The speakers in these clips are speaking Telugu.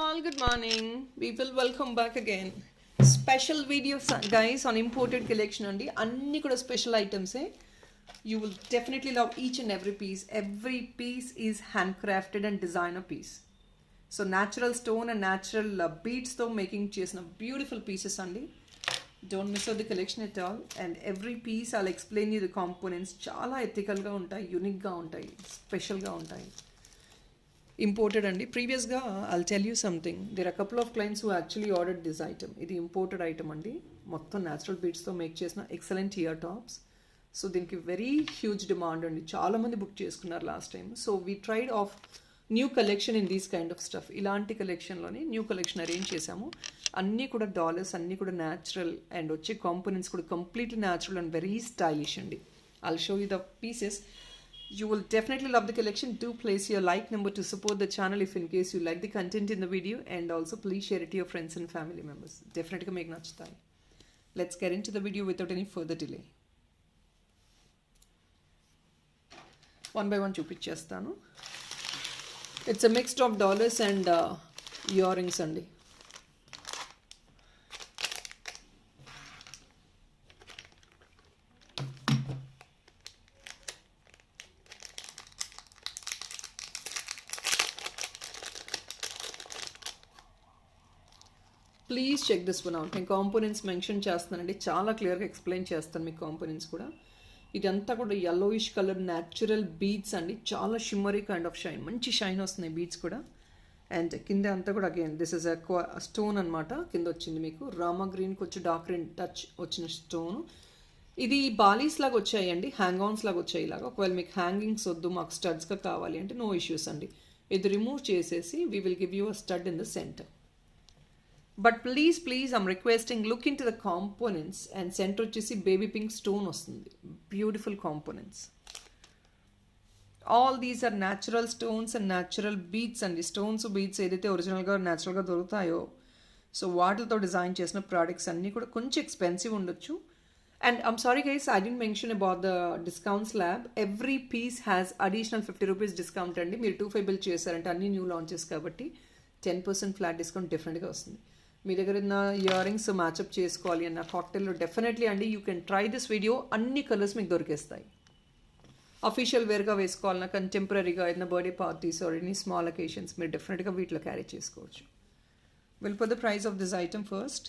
All good morning. We will welcome back again. Special video guys on imported collection only. Anni kuda special items you will definitely love each and every piece. Every piece is handcrafted and designer piece. So natural stone and natural beads though making chesna beautiful pieces only. Don't miss out the collection at all. And every piece I'll explain you the components. Chala ethical ga untai, unique ga untai, special ga untai. Imported అండి ప్రీవియస్గా I'll tell you something there are couple of clients who actually ordered this item. ఇది ఇంపోర్టెడ్ ఐటమ్ అండి, మొత్తం న్యాచురల్ బీడ్స్తో మేక్ చేసిన ఎక్సలెంట్ ఇయర్ టాప్స్. సో దీనికి వెరీ హ్యూజ్ డిమాండ్ అండి, చాలామంది బుక్ చేసుకున్నారు last time. So we tried of new collection in these kind of stuff. ఇలాంటి కలెక్షన్లోని న్యూ కలెక్షన్ అరేంజ్ చేశాము. అన్నీ కూడా డాలర్స్, అన్నీ కూడా న్యాచురల్ అండ్ వచ్చే కాంపోనెంట్స్ కూడా completely natural and very stylish అండి. I'll show you the pieces. You will definitely love the collection. Do place your like number to support the channel if in case you like the content in the video, and also please share it to your friends and family members. Definitely make nachtayi. Let's get into the video without any further delay. One by one chupichestanu. It's a mix of dollars and earrings andi. Please check this one out. నేను కాంపోనెంట్స్ మెన్షన్ చేస్తానండి, చాలా క్లియర్గా ఎక్స్ప్లెయిన్ చేస్తాను మీకు కాంపోనెంట్స్ కూడా. ఇదంతా కూడా యెల్లోయిష్ కలర్ న్యాచురల్ బీడ్స్ అండి, చాలా షిమ్మరీ కైండ్ ఆఫ్ షైన్, మంచి షైన్ వస్తున్నాయి బీడ్స్ కూడా. అండ్ కింద అంతా కూడా again this is a stone అనమాట. కింద వచ్చింది మీకు రామా గ్రీన్కి వచ్చి డార్క్ గ్రీన్ టచ్ వచ్చిన స్టోన్. ఇది బాలీస్ లాగా వచ్చాయండి, హ్యాంగ్ ఆన్స్ లాగా వచ్చాయి ఇలాగా. ఒకవేళ మీకు హ్యాంగింగ్స్ వద్దు, మాకు స్టడ్స్గా కావాలి అంటే నో ఇష్యూస్ అండి. ఇది రిమూవ్ చేసేసి we will give you a stud in the centre. But please I'm requesting look in to the components. And centre వచ్చేసి బేబీ పింక్ స్టోన్ వస్తుంది, beautiful components. All these are natural stones and natural beads అండి. స్టోన్స్ బీడ్స్ ఏదైతే ఒరిజినల్గా న్యాచురల్గా దొరుకుతాయో సో వాటితో డిజైన్ చేసిన ప్రోడక్ట్స్ అన్నీ కూడా కొంచెం ఎక్స్పెన్సివ్ ఉండొచ్చు. And I'm sorry guys, I didn't mention about the discounts lab. Every piece has additional 50 rupees discount అండి. మీరు 25 బిల్ చేశారంటే అన్ని న్యూ లాంచెస్ కాబట్టి 10% ఫ్లాట్ డిస్కౌంట్ డెఫినెట్గా వస్తుంది. మీ దగ్గర ఉన్న ఇయర్ రింగ్స్ మ్యాచప్ చేసుకోవాలి అన్న కాక్టైల్లో డెఫినెట్లీ అండి you can try this video. అన్ని కలర్స్ మీకు దొరికేస్తాయి. అఫీషియల్ వేర్గా వేసుకోవాలన్నా, కంటెంపరీగా ఏదైనా birthday parties or any small occasions మీరు డెఫినెట్గా వీటిలో క్యారీ చేసుకోవచ్చు. Will for the price of this item first.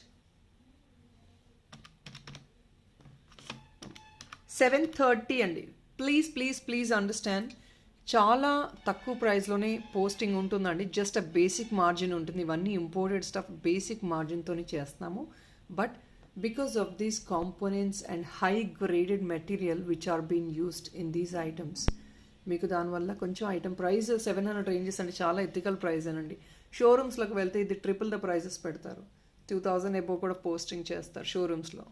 730 అండి. ప్లీజ్ అండర్స్టాండ్, చాలా తక్కువ ప్రైస్లోనే పోస్టింగ్ ఉంటుందండి. జస్ట్ అ బేసిక్ మార్జిన్ ఉంటుంది. ఇవన్నీ ఇంపోర్టెడ్ స్టఫ్ బేసిక్ మార్జిన్తోనే చేస్తున్నాము. But because of these components and high graded material which are been used in these items, మీకు దానివల్ల కొంచెం ఐటమ్ ప్రైస్ 700 రేంజెస్ అంటే చాలా ఎథికల్ ప్రైస్ అనండి. షోరూమ్స్లోకి వెళ్తే ఇది ట్రిపుల్ ద ప్రైజెస్ పెడతారు. 2000 ఎబో కూడా పోస్టింగ్ చేస్తారు షోరూమ్స్లో.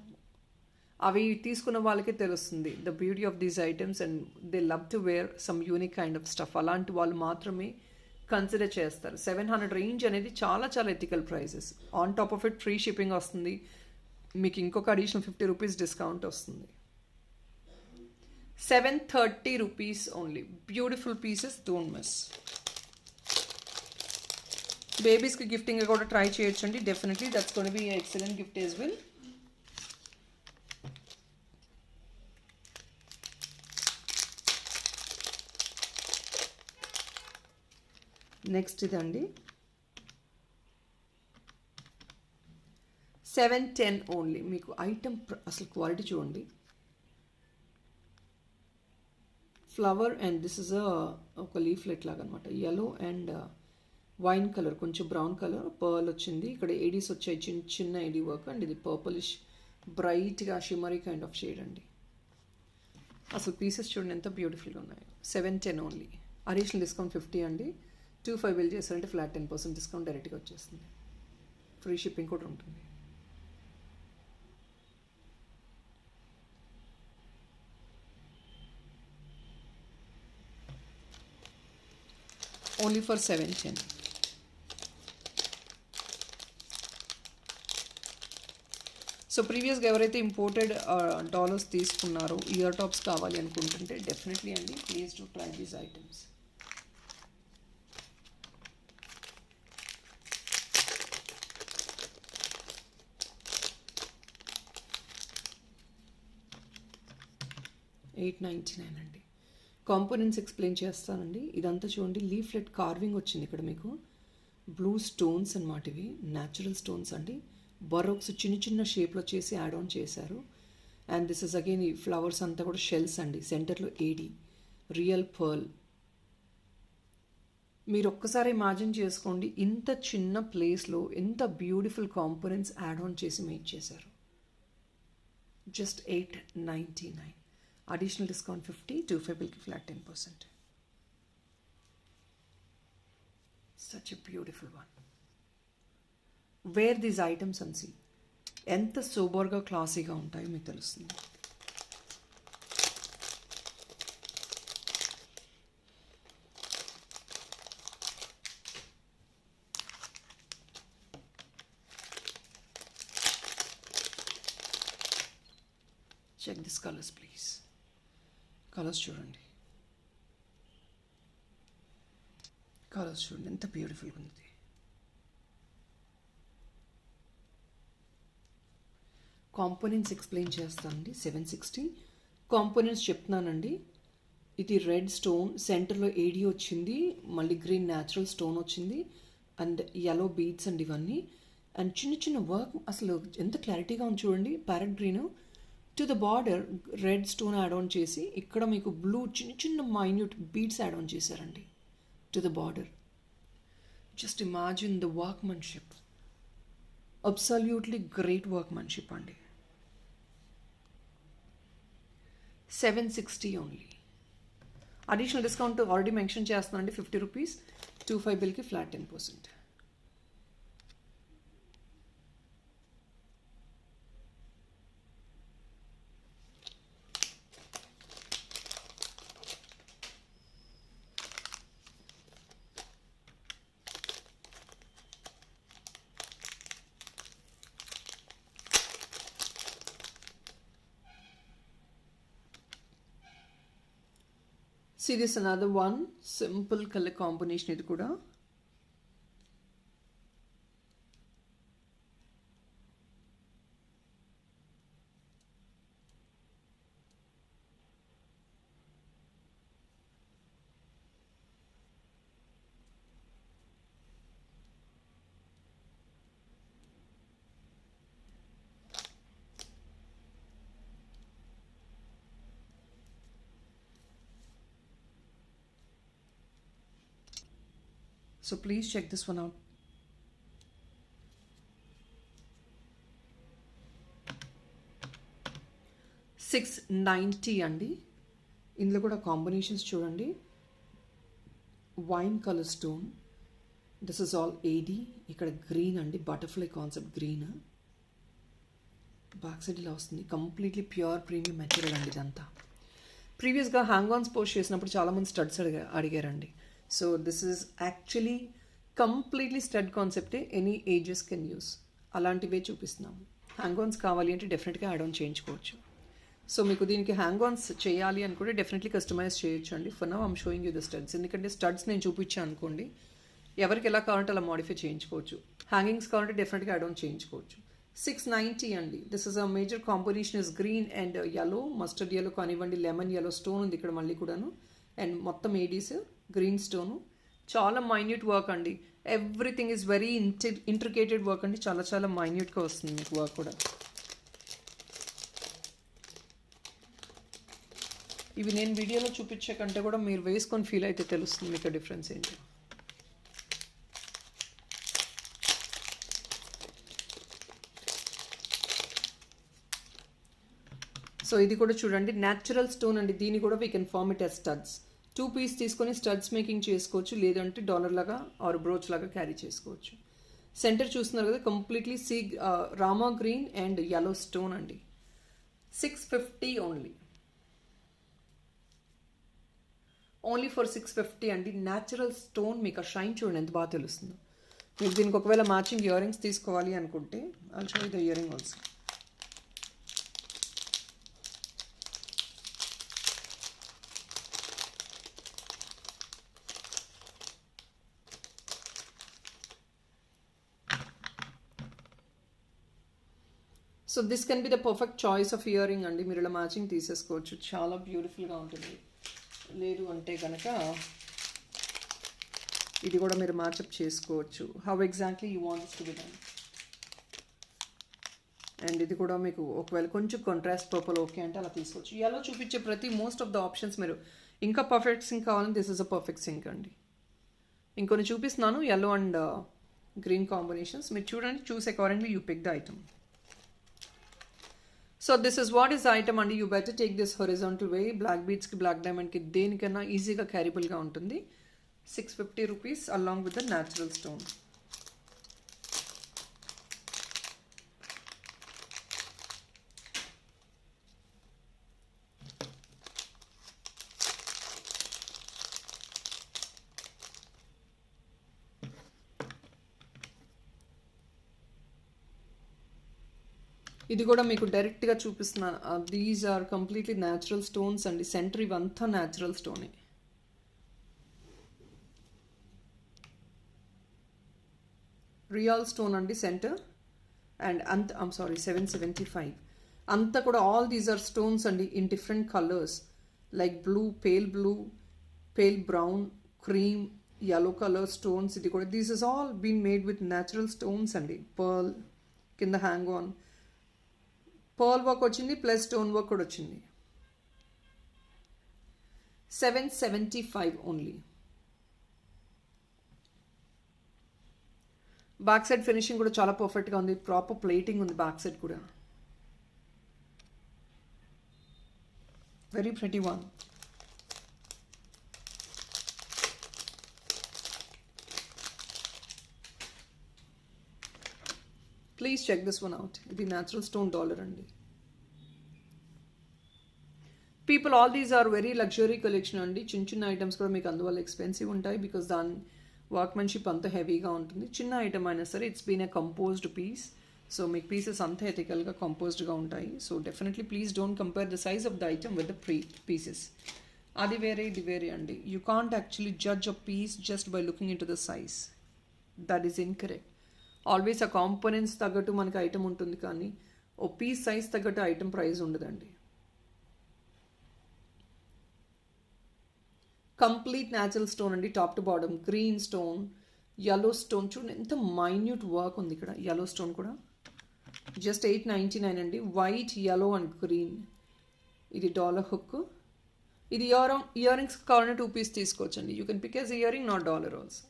అవి తీసుకున్న వాళ్ళకే తెలుస్తుంది the beauty of these items and they love to wear some unique kind of stuff. అలాంటి వాళ్ళు మాత్రమే కన్సిడర్ చేస్తారు. 700 రేంజ్ అనేది చాలా ethical prices. On top of it free shipping వస్తుంది, మీకు ఇంకొక అడిషనల్ 50 రూపీస్ డిస్కౌంట్ వస్తుంది. 730 rupees only. Beautiful pieces, don't miss. బేబీస్కి గిఫ్టింగ్ కూడా ట్రై చేయొచ్చండి. Definitely that's gonna be excellent gift as well. Next ఇదండి 710 ఓన్లీ. మీకు ఐటమ్ అసలు క్వాలిటీ చూడండి. ఫ్లవర్ అండ్ దిస్ ఇస్ ఒక లీఫ్లెట్ లాగా అనమాట. యెల్లో అండ్ వైన్ కలర్, కొంచెం బ్రౌన్ కలర్, పర్ల్ వచ్చింది. ఇక్కడ ఎడీస్ వచ్చాయి, చిన్న ఎడీ వర్క్. అండ్ ఇది పర్పులిష్ బ్రైట్గా షిమరీ కైండ్ ఆఫ్ షేడ్ అండి. అసలు పీసెస్ చూడండి ఎంత బ్యూటిఫుల్గా ఉన్నాయి. 710 ఓన్లీ. అడిషనల్ డిస్కౌంట్ 50 అండి. 25 బిల్ చేస్తారంటే ఫ్లాట్ 10% డిస్కౌంట్ డైరెక్ట్గా వచ్చేస్తుంది. ఫ్రీ షిప్పింగ్ కూడా ఉంటుంది. Only for 710. సో ప్రీవియస్గా ఎవరైతే ఇంపోర్టెడ్ డాలర్స్ తీసుకున్నారో ఇయర్ టాప్స్ కావాలి అనుకుంటుంటే డెఫినెట్లీ అండి please to try these items. 899 అండి. కాంపోనెంట్స్ ఎక్స్ప్లెయిన్ చేస్తానండి. ఇదంతా చూడండి, లీఫ్లెట్ కార్వింగ్ వచ్చింది ఇక్కడ మీకు. బ్లూ స్టోన్స్ అన్నమాట, ఇవి న్యాచురల్ స్టోన్స్ అండి. బరోక్స్ చిన్న చిన్న షేప్లో చేసి యాడ్ ఆన్ చేశారు. అండ్ దిస్ ఇస్ అగైన్ ఈ ఫ్లవర్స్ అంతా కూడా షెల్స్ అండి. సెంటర్లో ఏడి రియల్ పర్ల్. మీరు ఒక్కసారి ఇమాజిన్ చేసుకోండి, ఇంత చిన్న ప్లేస్లో ఎంత బ్యూటిఫుల్ కాంపోనెంట్స్ యాడ్ ఆన్ చేసి మేక్ చేశారు. జస్ట్ 899. అడిషనల్ డిస్కౌంట్ 50, 25 బిల్కి flat 10%. Such a beautiful one. Wear these items and see ఎంత సూపర్గా క్లాసీగా ఉంటాయో మీకు తెలుస్తుంది. Check this colours please. Colours చూడండి, కలర్స్ చూడండి ఎంత బ్యూటిఫుల్గా ఉంది. కాంపోనెంట్స్ ఎక్స్ప్లెయిన్ చేస్తానండి. 760 కాంపోనెంట్స్ చెప్తున్నానండి. ఇది రెడ్ స్టోన్, సెంటర్లో ఏడి వచ్చింది, మళ్ళీ గ్రీన్ న్యాచురల్ స్టోన్ వచ్చింది, అండ్ yellow బీడ్స్ అండి ఇవన్నీ. అండ్ చిన్న చిన్న వర్క్ అసలు ఎంత క్లారిటీగా ఉంది చూడండి. Parrot green to the border red stone add on చేసి, ఇక్కడ మీకు బ్లూ చిన్న చిన్న మైన్యూట్ బీడ్స్ యాడ్ ఆన్ చేశారండి to the border. Just imagine the workmanship. Absolutely great workmanship అండి. 760 only. Additional discount already mention చేస్తున్నానండి, 50 రూపీస్. 25 బిల్కి flat 10%. See this another one, simple color combination ఇది కూడా. So please check this one out. $690 అండి. ఇందులో కూడా కాంబినేషన్స్ చూడండి. Wine colour stone, this is all AD. ఇక్కడ గ్రీన్ అండి, butterfly concept green. Back side ఇలా వస్తుంది. కంప్లీట్లీ ప్యూర్ ప్రీమియం మెటీరియల్ అండి ఇదంతా. ప్రీవియస్గా హ్యాంగ్ ఆన్స్ పోస్ట్ చేసినప్పుడు చాలామంది స్టడ్స్ అడిగారండి. So this is actually completely stud కాన్సెప్టే, ఎనీ ఏజెస్ కెన్ యూస్. అలాంటివే చూపిస్తున్నాము. హ్యాంగ్ ఆన్స్ కావాలి అంటే డెఫినెట్గా యాడ్ ఆన్ చేయించుకోవచ్చు. సో మీకు దీనికి హ్యాంగ్ ఆన్స్ చేయాలి అనుకుంటే డెఫినెట్లీ కస్టమైజ్ చేయొచ్చు అండి. For now I'm showing you the studs. ఎందుకంటే స్టడ్స్ నేను చూపించాను అనుకోండి, ఎవరికి ఎలా కావాలంటే అలా మాడిఫై చేయించుకోవచ్చు. హ్యాంగింగ్స్ కావాలంటే డెఫినెట్గా యాడ్ ఆన్ చేయించుకోవచ్చు. 690 అండి. This is a major combination is green and yellow, mustard yellow కానివ్వండి, లెమన్ yellow స్టోన్ ఉంది ఇక్కడ మళ్ళీ కూడాను. అండ్ మొత్తం ఏడీస్ గ్రీన్ స్టోను. చాలా మైన్యూట్ వర్క్ అండి. Everything is very intricated work అండి. చాలా చాలా మైన్యూట్గా వస్తుంది మీకు వర్క్ కూడా. ఇవి నేను వీడియోలో చూపించే కంటే కూడా మీరు వేసుకొని ఫీల్ అయితే తెలుస్తుంది మీకు డిఫరెన్స్ ఏంటి. సో ఇది కూడా చూడండి, న్యాచురల్ స్టోన్ అండి. దీన్ని కూడా we can form it as studs. 2 piece తీసుకొని స్టడ్స్ మేకింగ్ చేసుకోవచ్చు, లేదంటే డాలర్ లాగా ఆర్ బ్రోచ్ లాగా క్యారీ చేసుకోవచ్చు. సెంటర్ చూస్తున్నారు కదా, కంప్లీట్లీ రామా గ్రీన్ అండ్ yellow స్టోన్ అండి. 650 ఓన్లీ. ఓన్లీ ఫర్ 650 అండి. Natural stone. మీకు ఆ షైన్ చూడండి ఎంత బాగా తెలుస్తుందో. మీరు దీనికి ఒకవేళ మ్యాచింగ్ ఇయర్ రింగ్స్ తీసుకోవాలి అనుకుంటే I'll show you the earring also. So this can be the perfect choice of ear ring అండి. మీరు ఇలా మ్యాచింగ్ తీసేసుకోవచ్చు, చాలా బ్యూటిఫుల్గా ఉంటుంది. లేదు అంటే కనుక ఇది కూడా మీరు మ్యాచప్ చేసుకోవచ్చు, how exactly you wants to be done. And ఇది కూడా మీకు ఒకవేళ కొంచెం కాంట్రాస్ట్ పర్పుల్ ఓకే అంటే అలా తీసుకోవచ్చు. ఎలా చూపించే ప్రతి మోస్ట్ ఆఫ్ ద ఆప్షన్స్ మీరు ఇంకా పర్ఫెక్ట్ సింక్ కావాలని this is a perfect sync అండి. ఇంకొన్ని చూపిస్తున్నాను yellow అండ్ గ్రీన్ కాంబినేషన్స్, మీరు చూడండి, choose accordingly you pick the item. So this is what is item అండి. You better take this horizontal way. Black బీడ్స్కి, బ్లాక్ డైమండ్కి దేనికన్నా ఈజీగా క్యారీబుల్గా ఉంటుంది. 650 rupees along with the natural stone. ఇది కూడా మీకు డైరెక్ట్గా చూపిస్తున్నాను. These are completely natural stones అండి. సెంటర్ ఇవంతా న్యాచురల్ స్టోనే. రియల్ స్టోన్ అండి సెంటర్. అండ్ అంత 775 అంతా కూడా ఆల్ దీస్ ఆర్ స్టోన్స్ అండి in different colours like blue, pale brown, cream, yellow colour stones. ఇది కూడా this is all been made with natural stones అండి. పర్ల్ కింద హ్యాంగ్ ఆన్ పర్ల్ వర్క్ వచ్చింది, ప్లస్ స్టోన్ వర్క్ కూడా వచ్చింది. 775 ఓన్లీ. బ్యాక్ సైడ్ ఫినిషింగ్ కూడా చాలా పర్ఫెక్ట్గా ఉంది, ప్రాపర్ ప్లేటింగ్ ఉంది బ్యాక్ సైడ్ కూడా. Very pretty one. Please check this one out. ఇది న్యాచురల్ స్టోన్ డాలర్ అండి. People all these are very luxury collection అండి. చిన్న చిన్న ఐటమ్స్ కూడా మీకు అందువల్ల ఎక్స్పెన్సివ్ ఉంటాయి, బికాస్ దాని వర్క్మెన్షిప్ అంత హెవీగా ఉంటుంది. చిన్న ఐటమ్ అయినా సరే it's been a composed piece. So మీకు పీసెస్ అంతా ఎథికల్గా కంపోజ్డ్గా ఉంటాయి. So definitely please don't compare the size of the item with the pieces. అది వేరే ఇది వేరే అండి. You can't actually judge a piece just by looking in to the size. That is incorrect. Always ఆ కాంపోనెంట్స్ తగ్గట్టు మనకి ఐటమ్ ఉంటుంది, కానీ ఓ పీస్ సైజ్ తగ్గట్టు ఐటమ్ ప్రైస్ ఉండదండి. కంప్లీట్ న్యాచురల్ స్టోన్ అండి, top to bottom. Green stone, yellow stone, చూడండి ఎంత మైన్యూట్ వర్క్ ఉంది ఇక్కడ. yellow స్టోన్ కూడా జస్ట్ 899 అండి. White, yellow and green. ఇది డాలర్ హుక్. ఇది ఇయర్ రింగ్స్ కావాలంటే 2 పీస్ తీసుకోవచ్చండి. You can pick as ear ring, not dollar also.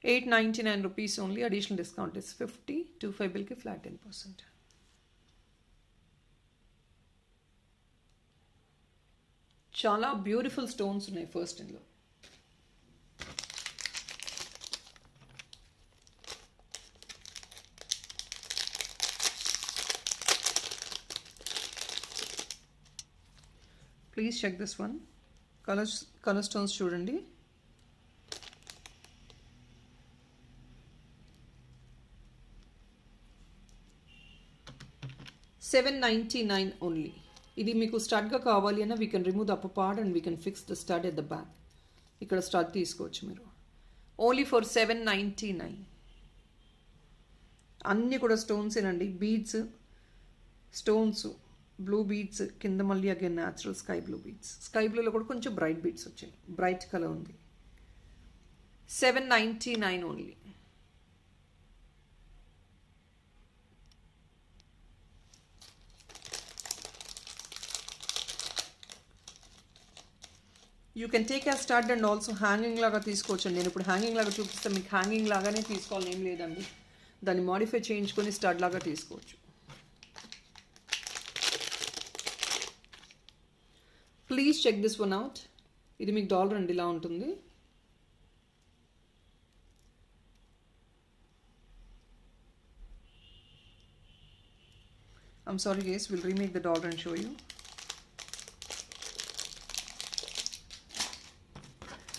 899 rupees only. Additional discount is 50. 25 బిల్కి ఫ్లాట్ 10%. చాలా బ్యూటిఫుల్ స్టోన్స్ ఉన్నాయి ఫస్ట్ ఇందులో. Please check this one. Colour stones చూడండి. $799 ఓన్లీ. ఇది మీకు స్టడ్గా కావాలి అన్న we can remove the upper part and we can fix the stud at the back. ఇక్కడ స్టడ్ తీసుకోవచ్చు మీరు. Only for 799. అన్నీ కూడా స్టోన్సేనండి. బీడ్స్, స్టోన్స్, బ్లూ బీడ్స్, కింద మళ్ళీ again natural sky blue beads. Sky బ్లూలో కూడా కొంచెం బ్రైట్ బీడ్స్ వచ్చాయి, బ్రైట్ కలర్ ఉంది. 799 only. You can take a stud and also hanging లాగా తీసుకోవచ్చు. నేను ఇప్పుడు హ్యాంగింగ్ లాగా చూపిస్తే మీకు హ్యాంగింగ్ లాగానే తీసుకోవాలని ఏం లేదండి. దాన్ని మాడిఫై చేయించుకొని స్టడ్ లాగా తీసుకోవచ్చు. Please check this one out. ఇది మీకు డాలర్ అండి, ఇలా ఉంటుంది. I'm sorry guys, will remake the dollar and show you.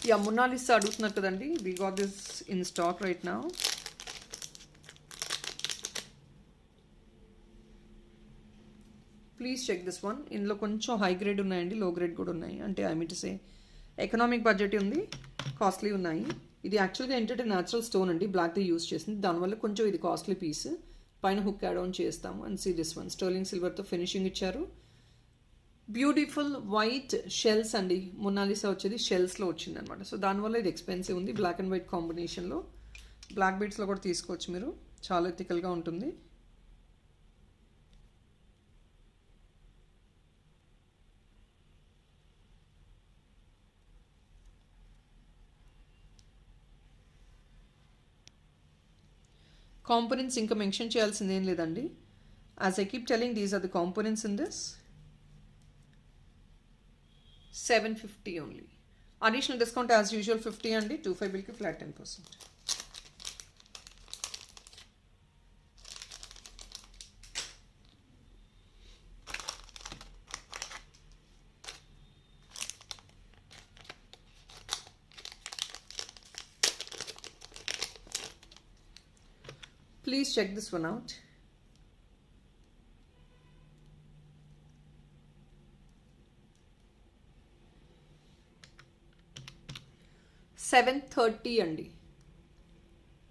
Yeah, Mona Lisa అడుగుతున్నారు కదండి. We got this in stock right now. Please check this one. ఇందులో కొంచెం హై గ్రేడ్ ఉన్నాయండి, లో గ్రేడ్ కూడా ఉన్నాయి. అంటే I mean to say economic budget ఉంది, కాస్ట్లీ ఉన్నాయి. ఇది యాక్చువల్గా ఏంటంటే న్యాచురల్ స్టోన్ అండి, బ్లాక్ది యూస్ చేసింది, దానివల్ల కొంచెం ఇది కాస్ట్లీ పీస్. పైన హుక్ యాడ్ ఆన్ చేస్తాము. And see this one sterling సిల్వర్తో ఫినిషింగ్ ఇచ్చారు. బ్యూటిఫుల్ వైట్ షెల్స్ అండి. మొనాలిసా వచ్చేది షెల్స్లో వచ్చింది అనమాట. సో దానివల్ల ఇది ఎక్స్పెన్సివ్ ఉంది. బ్లాక్ అండ్ వైట్ కాంబినేషన్లో బ్లాక్ బీడ్స్లో కూడా తీసుకోవచ్చు మీరు, చాలా ఎథికల్గా ఉంటుంది. కాంపోనెంట్స్ ఇంకా మెన్షన్ చేయాల్సింది ఏం లేదండి. As I keep telling these are the components in this. 750 only. Additional discount as usual 50 అండి. 25 బిల్కి flat 10%. Please check this one out. $730 అండి.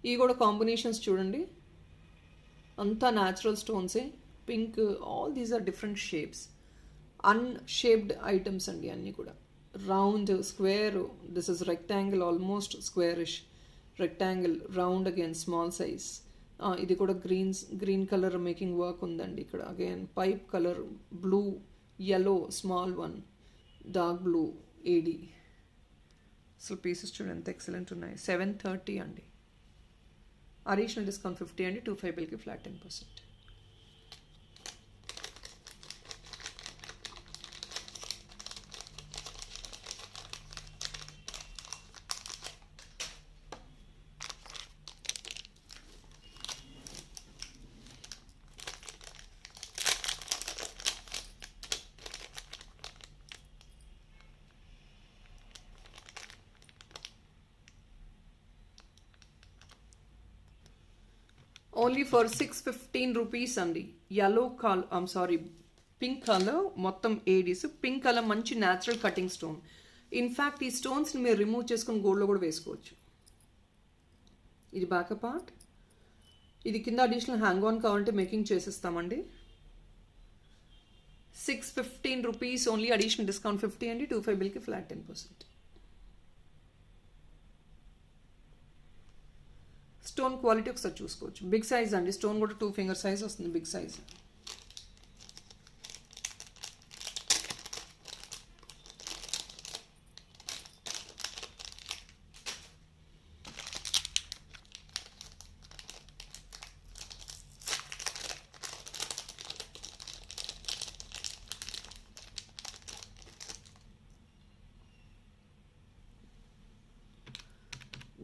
ఇవి కూడా కాంబినేషన్స్ చూడండి, అంతా న్యాచురల్ స్టోన్సే. Pink, all these are different shapes. Unshaped items అండి అన్నీ కూడా. Round, square, this is rectangle, almost squarish rectangle, round again small size. ఇది కూడా గ్రీన్ కలర్ మేకింగ్ వర్క్ ఉందండి ఇక్కడ. Again pipe colour, blue, yellow small one, dark blue, ఏడి. అసలు పీసెస్ చూడండి ఎంత ఎక్సలెంట్ ఉన్నాయి. 730 అండి. అడిషనల్ డిస్కౌంట్ 50 అండి. 25 బిల్కి ఫ్లాట్ 10%. ఓన్లీ ఫర్ 615 రూపీస్ అండి. yellow కలర్, పింక్ కలర్, మొత్తం ఏడీస్. పింక్ కలర్ మంచి న్యాచురల్ కటింగ్ స్టోన్. ఇన్ఫ్యాక్ట్ ఈ స్టోన్స్ని మీరు రిమూవ్ చేసుకుని గోల్డ్లో కూడా వేసుకోవచ్చు. ఇది బ్యాక్ పార్ట్. ఇది కింద అడిషనల్ హ్యాంగ్ ఆన్ కావాలంటే మేకింగ్ చేసిస్తామండి. 615 రూపీస్ ఓన్లీ. అడిషనల్ డిస్కౌంట్ 50 అండి. 25 బిల్కి ఫ్లాట్ 10%. స్టోన్ క్వాలిటీ ఒకసారి చూసుకోవచ్చు. బిగ్ సైజ్ అండి. స్టోన్ కూడా 2 ఫింగర్ సైజ్ వస్తుంది, big size.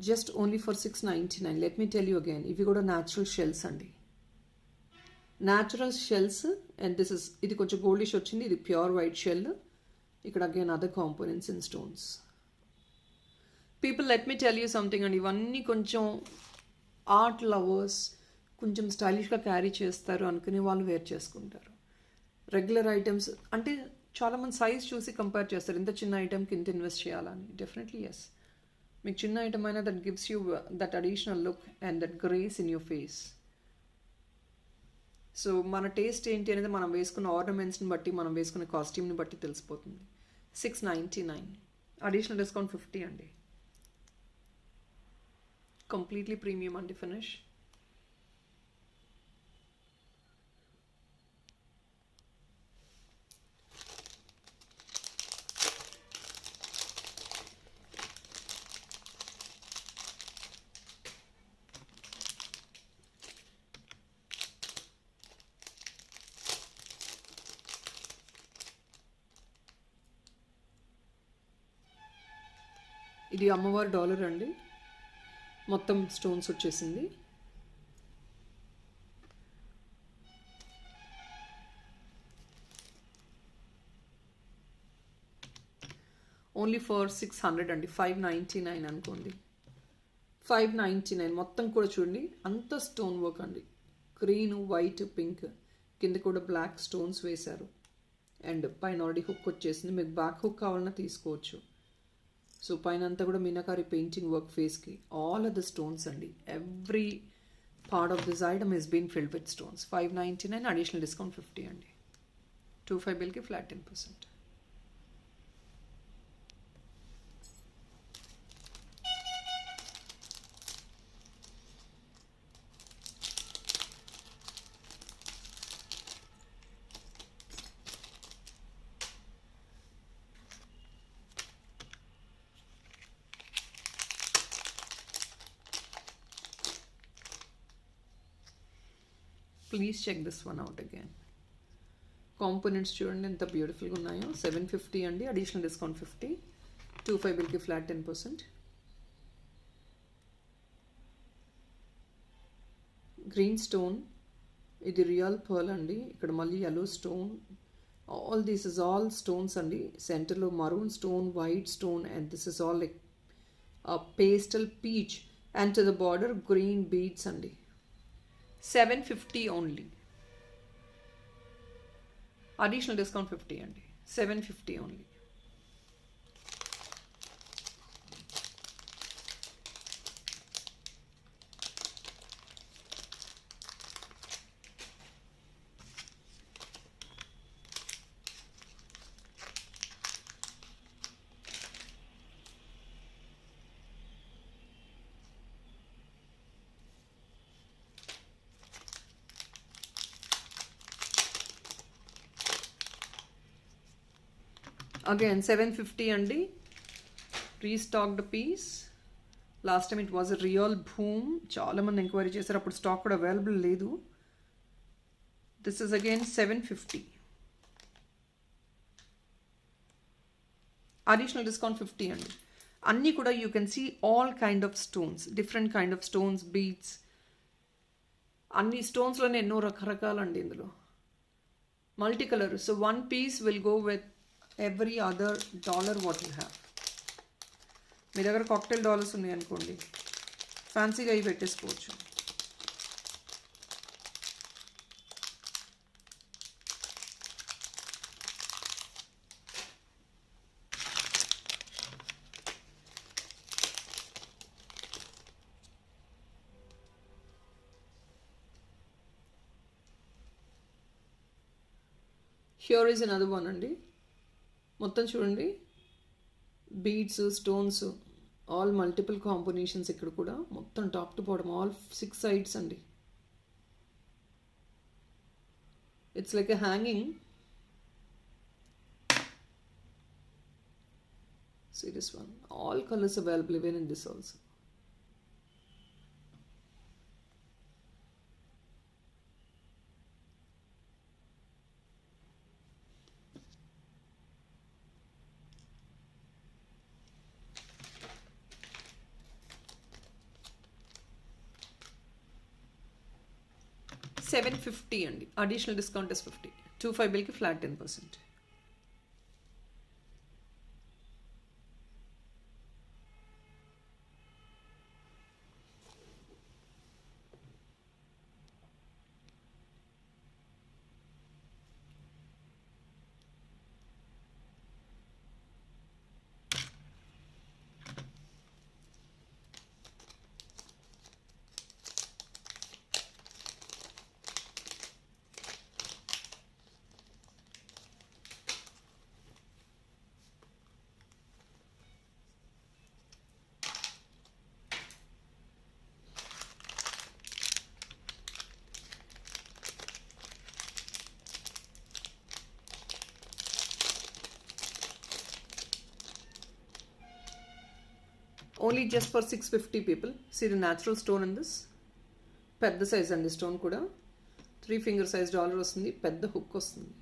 Just only for 699. Let me tell you again, ఇవి కూడా న్యాచురల్ షెల్స్ అండి. Natural shells. అండ్ ఇది కొంచెం గోల్డిష్ వచ్చింది. ఇది ప్యూర్ వైట్ షెల్. ఇక్కడ again other components in stones. People, let me tell you something అండి. ఇవన్నీ కొంచెం ఆర్ట్ లవర్స్, కొంచెం స్టైలిష్గా క్యారీ చేస్తారు అనుకునే వాళ్ళు వేర్ చేసుకుంటారు. రెగ్యులర్ ఐటమ్స్ అంటే చాలామంది సైజ్ చూసి కంపేర్ చేస్తారు. ఇంత చిన్న ఐటమ్కి ఇంత ఇన్వెస్ట్ చేయాలని. Definitely yes. మీకు చిన్న ఐటమ్ అయినా that gives you that additional look and that grace in your face. So మన టేస్ట్ ఏంటి అనేది మనం వేసుకున్న ఆర్నమెంట్స్ని బట్టి, మనం వేసుకున్న కాస్ట్యూమ్ని బట్టి తెలిసిపోతుంది. 699. అడిషనల్ డిస్కౌంట్ 50 అండి. కంప్లీట్లీ ప్రీమియం అండి ఫినిష్. ఇది అమ్మవారి డాలర్ అండి. మొత్తం స్టోన్స్ వచ్చేసింది. ఓన్లీ ఫర్ 600 అండి. 599 అనుకోండి. 599 మొత్తం కూడా చూడండి, అంత స్టోన్ వర్క్ అండి. గ్రీన్, వైట్, పింక్, కింద కూడా బ్లాక్ స్టోన్స్ వేశారు. అండ్ పైన ఆల్రెడీ హుక్ వచ్చేసింది. మీకు బ్యాక్ హుక్ కావాలన్నా తీసుకోవచ్చు. సో పైన అంతా కూడా మీనాకారి పెయింటింగ్ వర్క్ ఫేస్కి. ఆల్ ఆర్ ద స్టోన్స్ అండి. Every Part of this item is been filled with stones. 599, additional discount 50 అండి. 25 బిల్కి flat 10%. Please check this one out again. Components చూడండి ఎంత బ్యూటిఫుల్గా ఉన్నాయో. 750 అండి, అడిషనల్ డిస్కౌంట్ 50. 25 బిల్కి ఫ్లాట్ 10%. గ్రీన్ స్టోన్, ఇది రియల్ పర్ల్ అండి. ఇక్కడ మళ్ళీ yellow stone. All this is all stones అండి. సెంటర్లో maroon stone, white stone, and this is all like pastel peach, and to the border green beads అండి. 750 only. Additional discount 50 అండి. 750 only. Again 750 అండి. Restocked piece. Last time it was a real boom. చాలామంది ఎంక్వైరీ చేశారు, అప్పుడు స్టాక్ కూడా అవైలబుల్ లేదు. This is again 750. Additional discount 50 అండి. అన్నీ కూడా you can see all kind of stones, different kind of stones, beads. అన్ని స్టోన్స్లోనే ఎన్నో రకరకాలండి ఇందులో. Multi colour. So one piece will go with every other dollar what you have. మీ దగ్గర కాక్టైల్ డాలర్స్ ఉన్నాయి అనుకోండి, ఫ్యాన్సీగా అవి పెట్టేసుకోవచ్చు. హియర్ ఈజ్ అనదర్ వన్ అండి. మొత్తం చూడండి, beads, stones, all multiple combinations. ఇక్కడ కూడా మొత్తం top to bottom all 6 sides అండి. It's like a hanging. See this one, all colors available even in this also. $750 అండి. Additional discount is 50. 25 బిల్కి flat 10%. Only just for 650 people. See the natural stone in this. పెద్ద సైజ్ అండి స్టోన్ కూడా. 3 ఫింగర్ సైజ్ డాలర్ వస్తుంది, పెద్ద హుక్ వస్తుంది.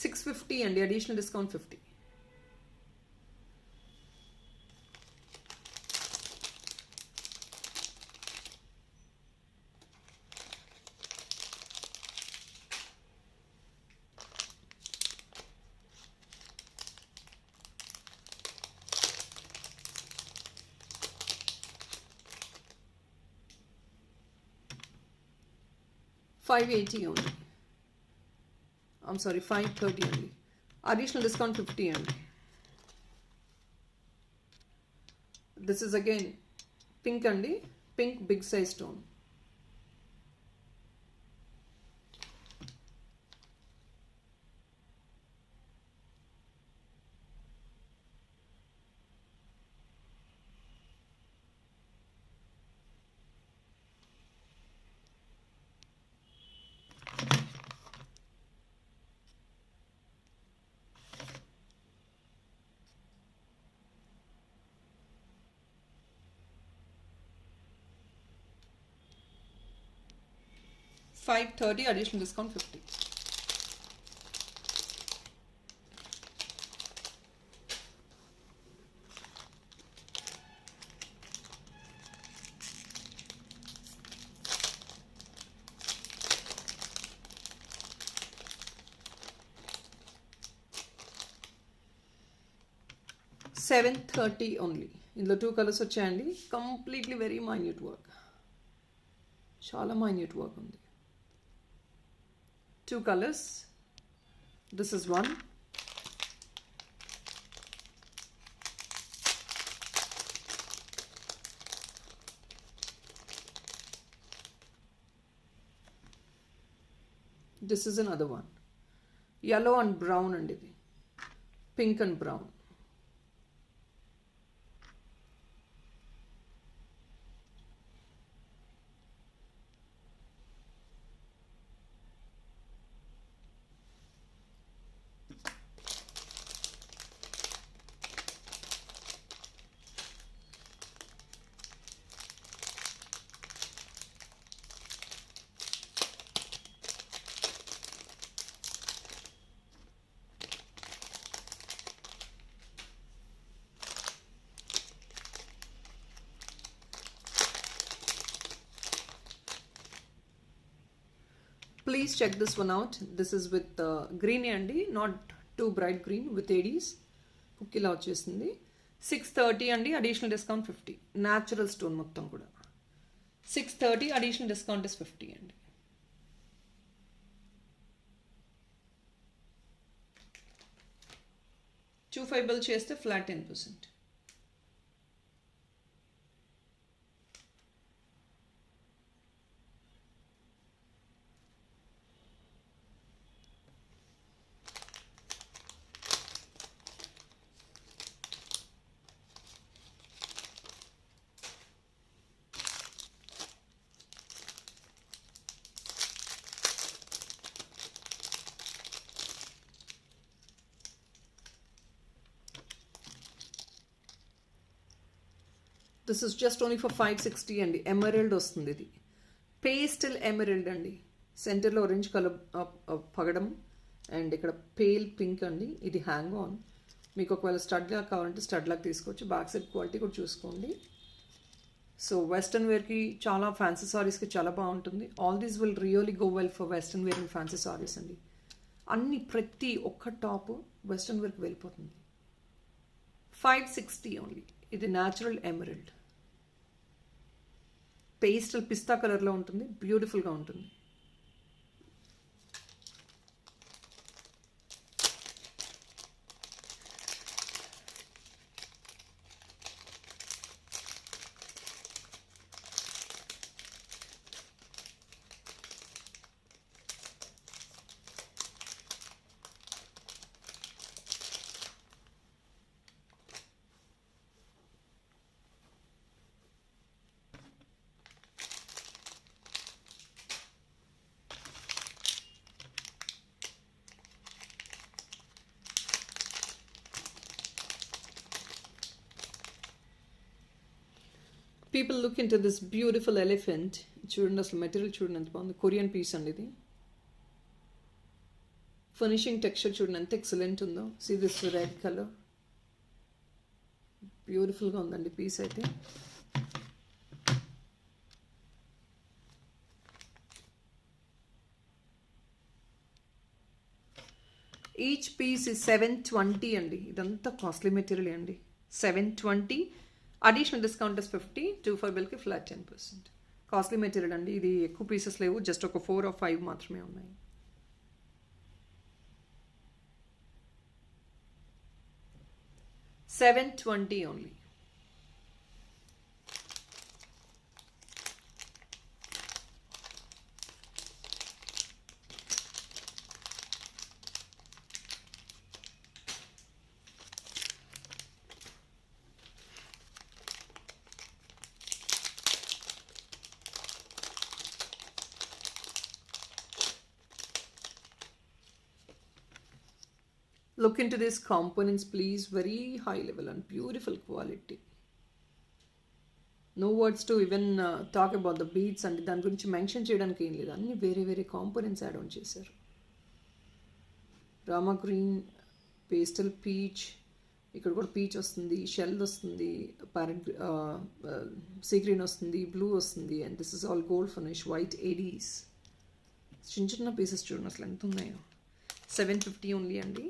650 అండి, additional discount 50. $580 only. I'm sorry, $530 only. Additional discount 50 only. This is again pink అండి, pink big size stone. $530, additional discount 50. $730 ఓన్లీ. ఇందులో 2 కలర్స్ వచ్చాయండి. కంప్లీట్లీ వెరీ మైన్యూట్ వర్క్, చాలా మైన్యూట్ వర్క్ ఉంది. 2 colors. This is one. This is another one. Yellow and brown and pink and brown. Please check this one out. This is with green andi, not too bright green, with ADs. Hook ila vachesindi. 630 andi, additional discount 50. Natural stone mottam kuda. 630, additional discount is 50 andi. Two 5 bill cheste flat 10%. This is just only for 560 అండి. ఎమరల్డ్ వస్తుంది ఇది. పేస్టల్ ఎమరల్డ్ అండి. సెంటర్లో ఆరెంజ్ కలర్ పగడం అండ్ ఇక్కడ పేల్ పింక్ అండి. ఇది హ్యాంగ్ ఆన్. మీకు ఒకవేళ స్టడ్ లాగా కావాలంటే స్టడ్ లాగా తీసుకోవచ్చు. బ్యాక్ సైడ్ క్వాలిటీ కూడా చూసుకోండి. సో వెస్ట్రన్ వేర్కి చాలా ఫ్యాన్సీ సారీస్కి చాలా బాగుంటుంది. All these will really go well for western wear and fancy saris అండి. అన్ని ప్రతి ఒక్క టాప్ వెస్ట్రన్ వేర్కి వెళ్ళిపోతుంది. 560 ఓన్లీ. ఇది న్యాచురల్ ఎమరల్డ్. పేస్టల్ పిస్తా కలర్లో ఉంటుంది. బ్యూటిఫుల్గా ఉంటుంది. People look in to this beautiful elephant. చూడండి అసలు మెటీరియల్ చూడండి ఎంత బాగుంది. కొరియన్ పీస్ అండి ఇది. ఫినిషింగ్ టెక్స్చర్ చూడండి ఎంత ఎక్సలెంట్ ఉందో. See this red colour. బ్యూటిఫుల్గా ఉందండి పీస్ అయితే. ఈచ్ పీస్ ఇస్ 720 అండి. ఇదంతా కాస్ట్లీ మెటీరియల్ అండి. 720. Additional discount is 50. 2 బిల్కి ఫ్లాట్ 10%. కాస్ట్లీ మెటీరియల్ అండి. ఇది ఎక్కువ పీసెస్ లేవు. జస్ట్ ఒక 4 or 5 మాత్రమే ఉన్నాయి. $720 only. Look into these components please, very high level and beautiful quality. No words to even talk about the beads and దాని గురించి మెన్షన్ చేయడానికి ఏం లేదు, అన్ని వేరే వేరే కాంపోనెంట్స్ యాడ్ ఆన్ చేశారు. రామా గ్రీన్, పేస్టల్ పీచ్, ఇక్కడ కూడా పీచ్ వస్తుంది, షెల్ వస్తుంది, ప్యారెట్ సీ గ్రీన్ వస్తుంది, బ్లూ వస్తుంది, and this is all gold finish, white Aedes. చిన్న చిన్న పీసెస్ చూడండి అసలు ఎంత ఉన్నాయో. 750 ఓన్లీ అండి.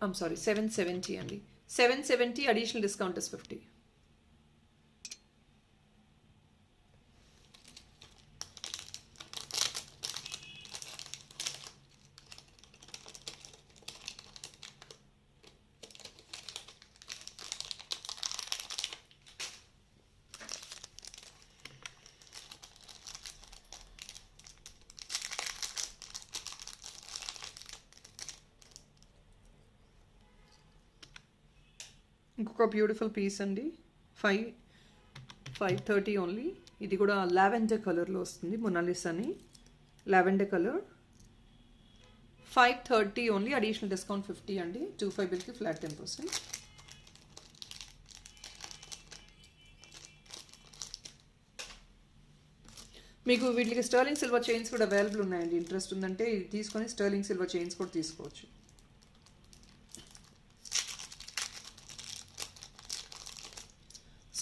I'm sorry, 770 అండి. 770 అడిషనల్ డిస్కౌంట్ ఇస్ 50. ఇంకొక బ్యూటిఫుల్ పీస్ అండి. 530 ఓన్లీ. ఇది కూడా లావెండర్ కలర్లో వస్తుంది, మొనాలిసాని లావెండర్ కలర్. 530 ఓన్లీ, అడిషనల్ డిస్కౌంట్ 50 అండి. 25 బిల్కి ఫ్లాట్ 10%. మీకు వీటికి స్టర్లింగ్ సిల్వర్ చైన్స్ కూడా అవైలబుల్ ఉన్నాయండి. ఇంట్రెస్ట్ ఉందంటే ఇది తీసుకొని స్టర్లింగ్ సిల్వర్ చైన్స్ కూడా తీసుకోవచ్చు.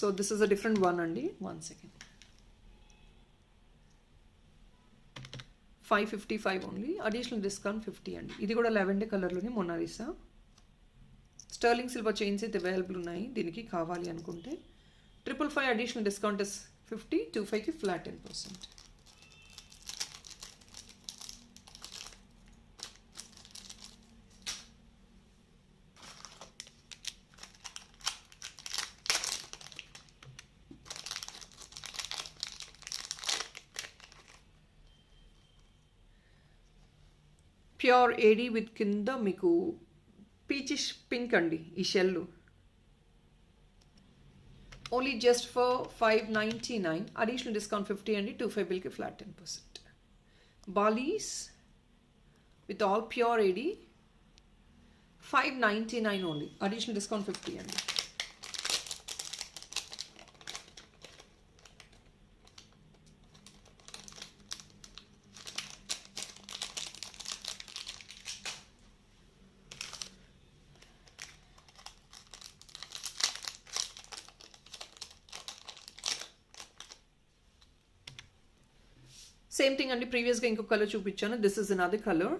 So this is a different one అండి. 1 second. 555 ఓన్లీ, అడిషనల్ డిస్కౌంట్ 50 అండి. ఇది కూడా లావెండర్ కలర్లోని మొనాలిసా. స్టర్లింగ్ సిల్వర్ చైన్స్ అయితే అవైలబుల్ ఉన్నాయి దీనికి కావాలి అనుకుంటే. 555 అడిషనల్ డిస్కౌంట్ ఇస్ 50, 25కి ఫ్లాట్ 10%. ప్యూర్ ఏడీ విత్ కింద మీకు పీచిష్ పింక్ అండి ఈ shell. Only just for 599, additional discount 50 అండి. 25 బిల్కి ఫ్లాట్ 10%. బాలీస్ with all pure AD 599 only, additional discount 50 అండి. సేమ్ థింగ్ అండి, ప్రీవియస్గా ఇంకొక కలర్ చూపించాను. This is another colour.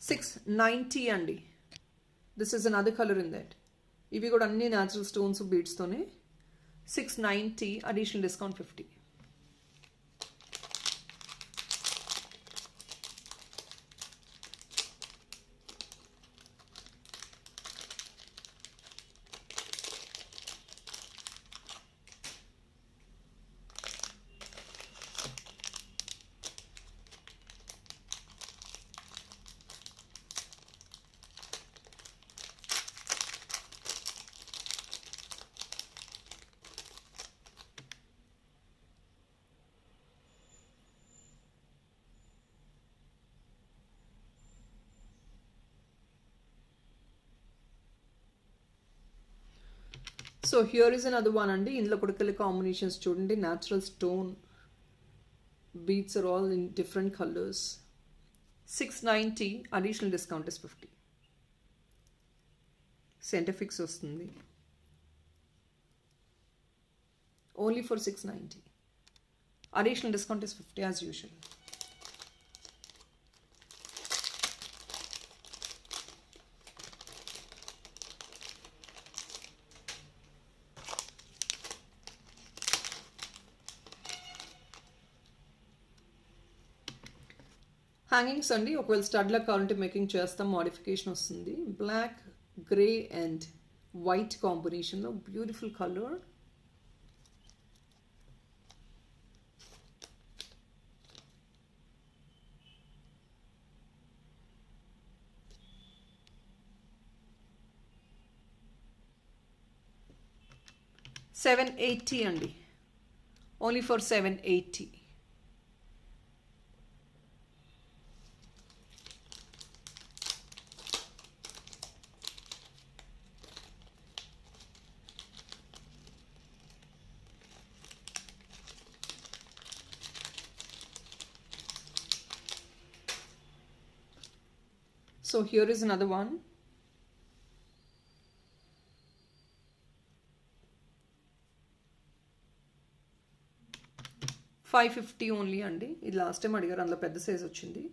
$690 అండి. This is another colour in that. ఇవి కూడా అన్ని న్యాచురల్ స్టోన్స్ బీడ్స్తోనే. 690, additional discount 50. So here is another one అండి. ఇందులో కూడా కలర్ కాంబినేషన్స్ చూడండి. Natural stone beads are all in different colours. 690, additional discount is 50. Centre fix వస్తుంది. Only for 690. Additional discount is 50 as usual. Hangings అండి, ఒకవేళ స్టడ్లా కావాలంటే మేకింగ్ చేస్తాం, మోడిఫికేషన్ వస్తుంది. బ్లాక్, గ్రే అండ్ వైట్ కాంబినేషన్లో బ్యూటిఫుల్ కలర్. 780 అండి, only for 780. So here is another one. $550 only అండి. ఇది లాస్ట్ టైం అడిగారు, అందులో పెద్ద సైజ్ వచ్చింది.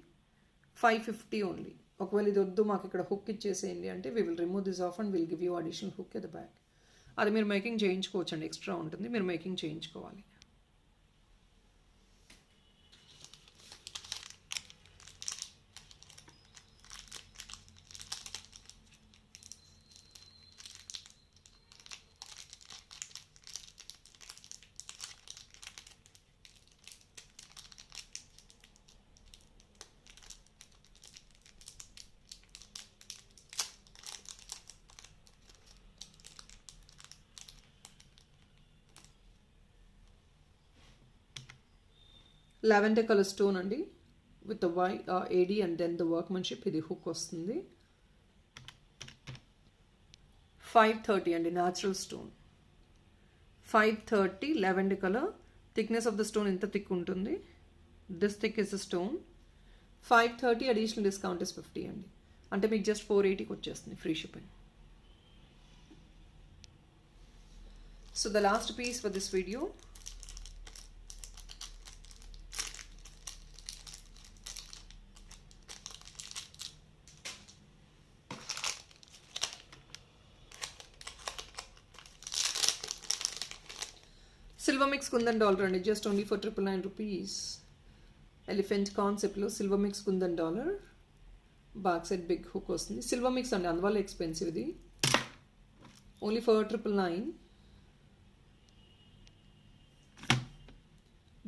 $550 ఓన్లీ. ఒకవేళ ఇది వద్దు మాకు ఇక్కడ హుక్ ఇచ్చేసేయండి అంటే we will remove this of and will give you additional hook at the back. అది మీరు మేకింగ్ చేయించుకోవచ్చు అండి, ఎక్స్ట్రా ఉంటుంది, మీరు మేకింగ్ చేయించుకోవాలి. లావెండర్ కలర్ స్టోన్ అండి, with the AD and then the workmanship. ఇది హుక్ వస్తుంది. 530 అండి, natural stone. 530 lavender colour. Thickness of the stone ఇంత థిక్ ఉంటుంది. This thick is the stone. 530, additional discount is 50 అండి. అంటే మీకు జస్ట్ 480కి వచ్చేస్తుంది, free shipping. So the last piece for this video. Silver mix kundan dollar అండి, just only for 999 rupees. Elephant కాన్సెప్ట్లో silver mix kundan dollar. Back side big hook వస్తుంది. సిల్వర్ మిక్స్ అండి, అందువల్ల ఎక్స్పెన్సివ్ ఇది. Only for 999.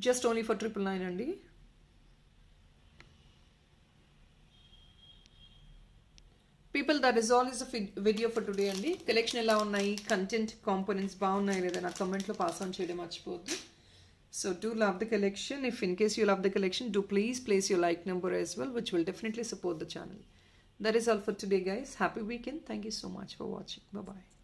Just only for 999 అండి. People, that is all is video for today అండి. కలెక్షన్ ఎలా ఉన్నాయి, కంటెంట్ కాంపోనెంట్స్ బాగున్నాయి లేదా నాకు కమెంట్లో పాస్ ఆన్ చేయడం మర్చిపోవద్దు. So do love the collection. If in case you love the collection, do please place your like number as well, which will definitely support the channel. That is all for today, guys. Happy weekend. Thank you so much for watching. Bye bye.